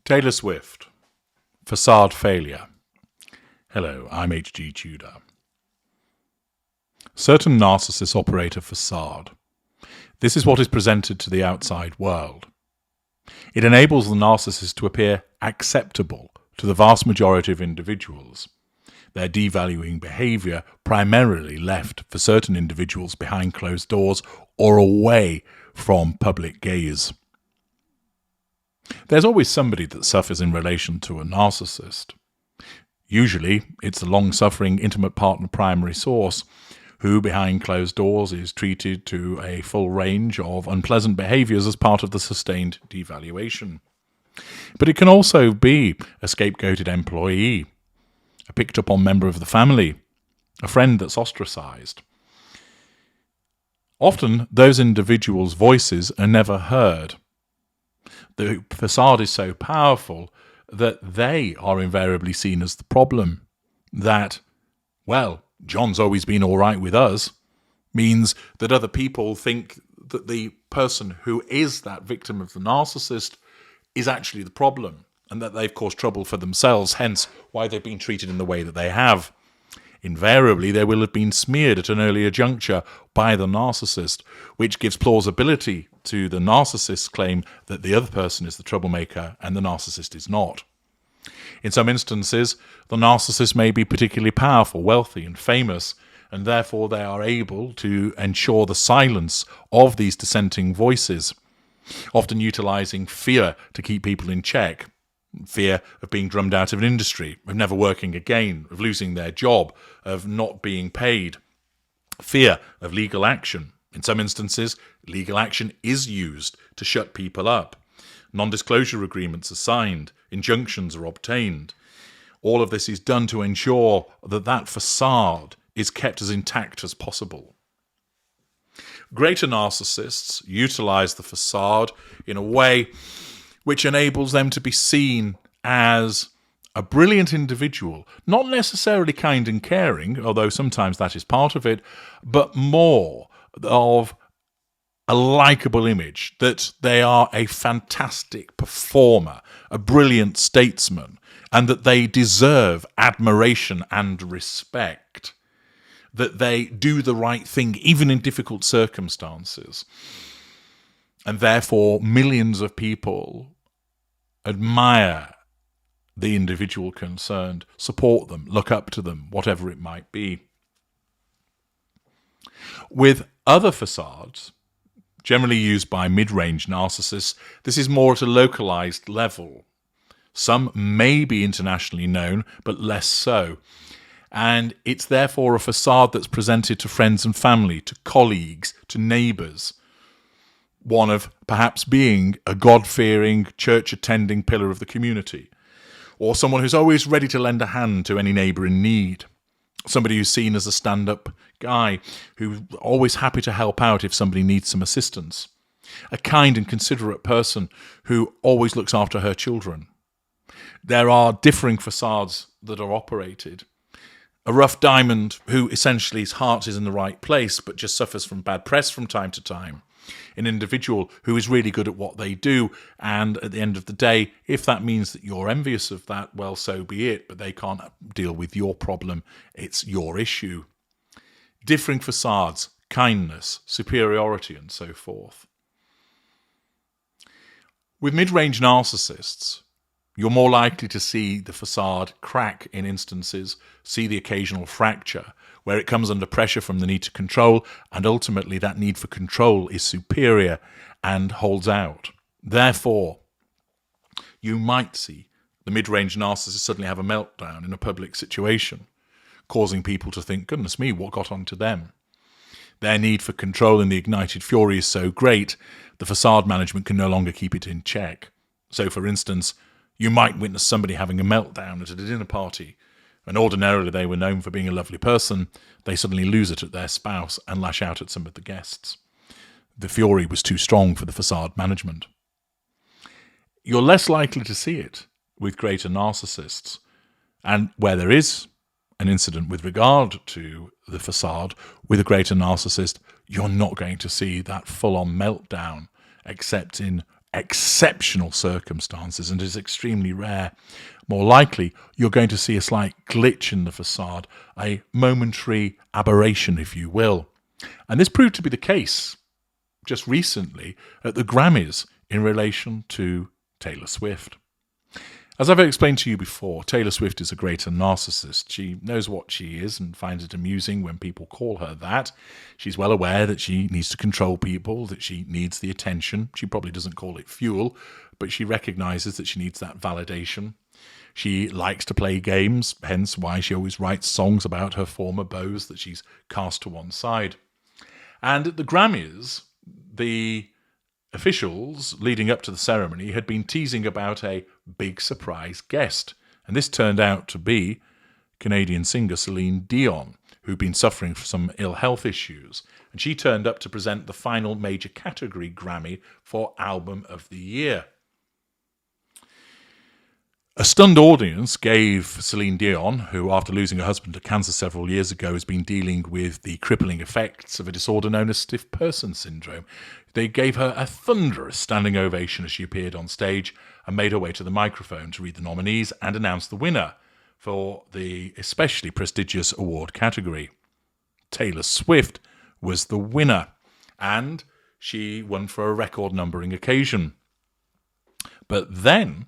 Taylor Swift, Facade Failure. Hello, I'm H.G. Tudor. Certain narcissists operate a facade. This is what is presented to the outside world. It enables the narcissist to appear acceptable to the vast majority of individuals. Their devaluing behaviour primarily left for certain individuals behind closed doors or away from public gaze. There's always somebody that suffers in relation to a narcissist. Usually, it's the long-suffering intimate partner primary source who, behind closed doors, is treated to a full range of unpleasant behaviours as part of the sustained devaluation. But it can also be a scapegoated employee, a picked-up-on member of the family, a friend that's ostracised. Often, those individuals' voices are never heard. The facade is so powerful that they are invariably seen as the problem. That, well, John's always been all right with us, means that other people think that the person who is that victim of the narcissist is actually the problem, and that they've caused trouble for themselves, hence why they've been treated in the way that they have. Invariably, they will have been smeared at an earlier juncture by the narcissist, which gives plausibility to the narcissist's claim that the other person is the troublemaker and the narcissist is not. In some instances, the narcissist may be particularly powerful, wealthy, and famous, and therefore they are able to ensure the silence of these dissenting voices, often utilising fear to keep people in check. Fear of being drummed out of an industry, of never working again, of losing their job, of not being paid. Fear of legal action. In some instances, legal action is used to shut people up. Non-disclosure agreements are signed. Injunctions are obtained. All of this is done to ensure that that facade is kept as intact as possible. Greater narcissists utilise the facade in a way which enables them to be seen as a brilliant individual, not necessarily kind and caring, although sometimes that is part of it, but more of a likeable image, that they are a fantastic performer, a brilliant statesman, and that they deserve admiration and respect, that they do the right thing even in difficult circumstances. And therefore, millions of people admire the individual concerned, support them, look up to them, whatever it might be. With other facades, generally used by mid-range narcissists, this is more at a localized level. Some may be internationally known, but less so. And it's therefore a facade that's presented to friends and family, to colleagues, to neighbours. One of perhaps being a God-fearing, church-attending pillar of the community, or someone who's always ready to lend a hand to any neighbour in need, somebody who's seen as a stand-up guy, who's always happy to help out if somebody needs some assistance, a kind and considerate person who always looks after her children. There are differing facades that are operated. A rough diamond who essentially his heart is in the right place but just suffers from bad press from time to time. An individual who is really good at what they do, and at the end of the day, if that means that you're envious of that, well, so be it, but they can't deal with your problem, it's your issue. Differing facades, kindness, superiority, and so forth. With mid-range narcissists, you're more likely to see the facade crack in instances, see the occasional fracture, where it comes under pressure from the need to control, and ultimately that need for control is superior and holds out. Therefore, you might see the mid-range narcissist suddenly have a meltdown in a public situation, causing people to think, goodness me, what got onto them? Their need for control in the ignited fury is so great, the facade management can no longer keep it in check. So, for instance, you might witness somebody having a meltdown at a dinner party, and ordinarily they were known for being a lovely person. They suddenly lose it at their spouse and lash out at some of the guests. The fury was too strong for the facade management. You're less likely to see it with greater narcissists, and where there is an incident with regard to the facade with a greater narcissist, you're not going to see that full-on meltdown, except in exceptional circumstances and is extremely rare. More likely, you're going to see a slight glitch in the facade, a momentary aberration, if you will. And this proved to be the case just recently at the Grammys in relation to Taylor Swift. As I've explained to you before, Taylor Swift is a greater narcissist. She knows what she is and finds it amusing when people call her that. She's well aware that she needs to control people, that she needs the attention. She probably doesn't call it fuel, but she recognizes that she needs that validation. She likes to play games, hence why she always writes songs about her former beaus that she's cast to one side. And at the Grammys, the officials leading up to the ceremony had been teasing about a big surprise guest, and this turned out to be Canadian singer Celine Dion, who'd been suffering from some ill health issues, and she turned up to present the final major category Grammy for Album of the Year. A stunned audience gave Celine Dion, who after losing her husband to cancer several years ago has been dealing with the crippling effects of a disorder known as stiff person syndrome, they gave her a thunderous standing ovation as she appeared on stage and made her way to the microphone to read the nominees and announce the winner for the especially prestigious award category. Taylor Swift was the winner, and she won for a record numbering occasion. But then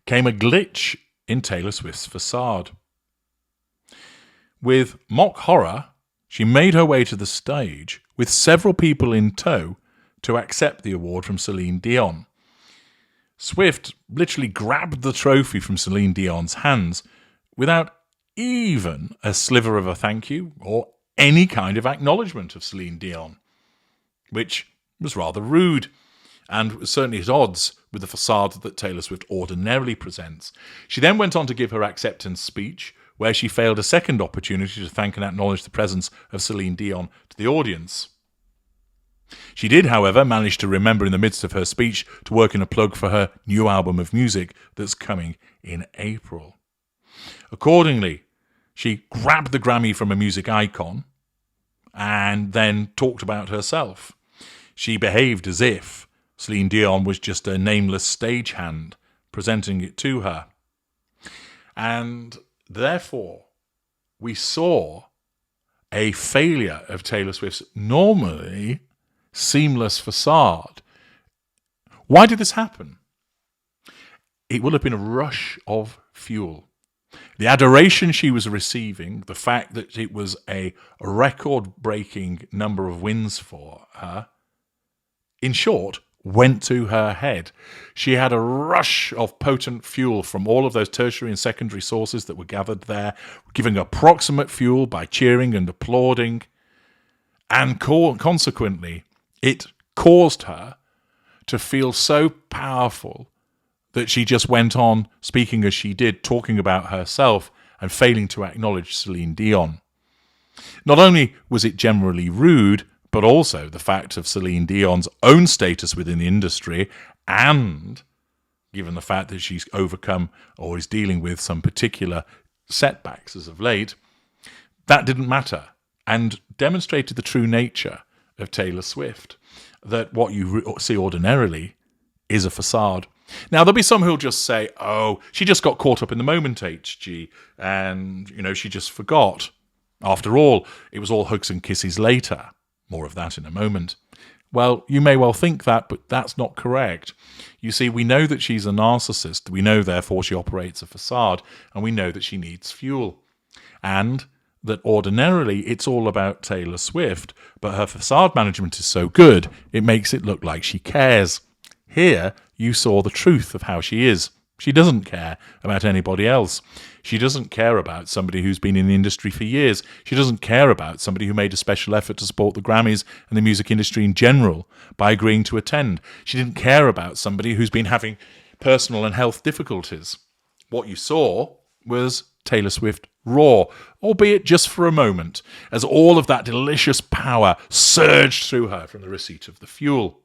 came a glitch in Taylor Swift's facade. With mock horror, she made her way to the stage with several people in tow to accept the award from Celine Dion. Swift literally grabbed the trophy from Celine Dion's hands without even a sliver of a thank you or any kind of acknowledgement of Celine Dion, which was rather rude and was certainly at odds with the facade that Taylor Swift ordinarily presents. She then went on to give her acceptance speech, where she failed a second opportunity to thank and acknowledge the presence of Celine Dion to the audience. She did, however, manage to remember in the midst of her speech to work in a plug for her new album of music that's coming in April. Accordingly, she grabbed the Grammy from a music icon and then talked about herself. She behaved as if Celine Dion was just a nameless stagehand presenting it to her. And therefore, we saw a failure of Taylor Swift's normally seamless facade. Why did this happen? It will have been a rush of fuel. The adoration she was receiving, the fact that it was a record-breaking number of wins for her, in short, went to her head. She had a rush of potent fuel from all of those tertiary and secondary sources that were gathered there, giving approximate fuel by cheering and applauding, and consequently, it caused her to feel so powerful that she just went on speaking as she did, talking about herself and failing to acknowledge Celine Dion. Not only was it generally rude, but also the fact of Celine Dion's own status within the industry, and given the fact that she's overcome or is dealing with some particular setbacks as of late, that didn't matter and demonstrated the true nature of Taylor Swift, that what you see ordinarily is a facade. Now, there'll be some who'll just say, oh, she just got caught up in the moment, HG, and, she just forgot. After all, it was all hugs and kisses later. More of that in a moment. Well, you may well think that, but that's not correct. You see, we know that she's a narcissist. We know, therefore, she operates a facade, and we know that she needs fuel. And that ordinarily it's all about Taylor Swift, but her facade management is so good, it makes it look like she cares. Here, you saw the truth of how she is. She doesn't care about anybody else. She doesn't care about somebody who's been in the industry for years. She doesn't care about somebody who made a special effort to support the Grammys and the music industry in general by agreeing to attend. She didn't care about somebody who's been having personal and health difficulties. What you saw was Taylor Swift raw, albeit just for a moment, as all of that delicious power surged through her from the receipt of the fuel.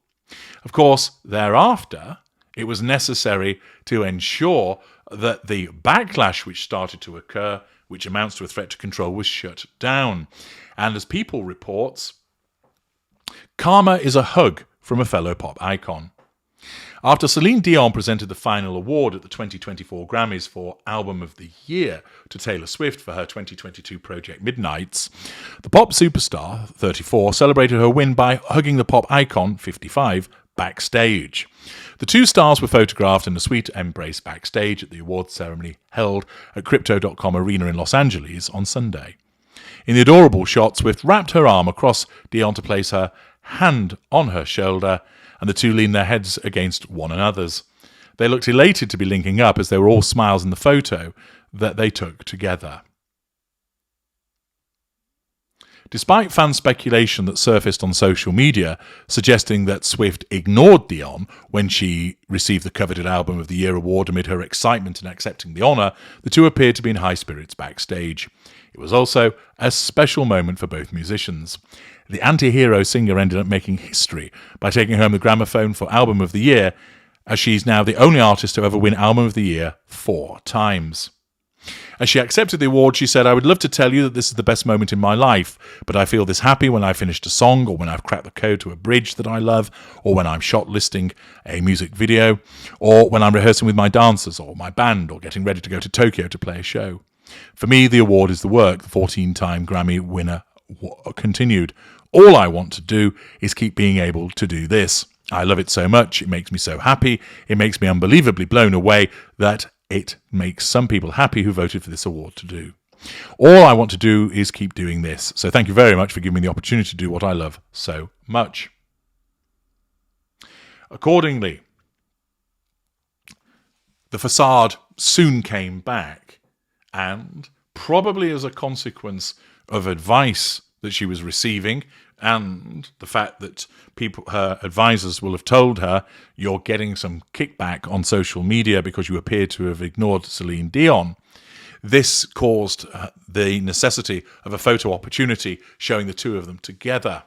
Of course, thereafter, it was necessary to ensure that the backlash which started to occur, which amounts to a threat to control, was shut down. And as People reports, karma is a hug from a fellow pop icon. After Celine Dion presented the final award at the 2024 Grammys for Album of the Year to Taylor Swift for her 2022 project Midnights, the pop superstar, 34, celebrated her win by hugging the pop icon, 55, backstage. The two stars were photographed in a sweet embrace backstage at the awards ceremony held at Crypto.com Arena in Los Angeles on Sunday. In the adorable shot, Swift wrapped her arm across Dion to place her hand on her shoulder, and the two leaned their heads against one another's. They looked elated to be linking up as they were all smiles in the photo that they took together. Despite fan speculation that surfaced on social media suggesting that Swift ignored Dion when she received the coveted Album of the Year award amid her excitement in accepting the honour, the two appeared to be in high spirits backstage. It was also a special moment for both musicians. The anti-hero singer ended up making history by taking home the gramophone for Album of the Year, as she's now the only artist to ever win Album of the Year 4 times. As she accepted the award, she said, "I would love to tell you that this is the best moment in my life, but I feel this happy when I finished a song, or when I've cracked the code to a bridge that I love, or when I'm shot listing a music video, or when I'm rehearsing with my dancers or my band, or getting ready to go to Tokyo to play a show. For me, the award is the work," the 14-time Grammy winner continued. "All I want to do is keep being able to do this. I love it so much. It makes me so happy. It makes me unbelievably blown away that it makes some people happy who voted for this award to do. All I want to do is keep doing this. So thank you very much for giving me the opportunity to do what I love so much." Accordingly, the Facade soon came back, and probably as a consequence of advice that she was receiving and the fact that her advisors will have told her, "You're getting some kickback on social media because you appear to have ignored Celine Dion," this caused the necessity of a photo opportunity showing the two of them together.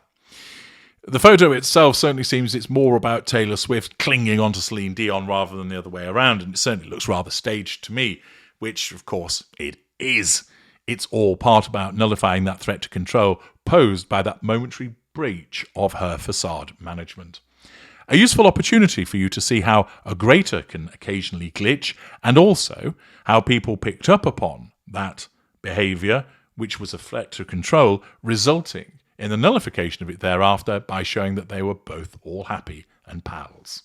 The photo itself certainly seems it's more about Taylor Swift clinging onto Celine Dion rather than the other way around, and it certainly looks rather staged to me, which, of course, it is. It's all part about nullifying that threat to control posed by that momentary breach of her facade management. A useful opportunity for you to see how a grater can occasionally glitch, and also how people picked up upon that behaviour, which was a threat to control, resulting in the nullification of it thereafter by showing that they were both all happy and pals.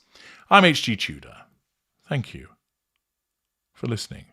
I'm H.G. Tudor. Thank you for listening.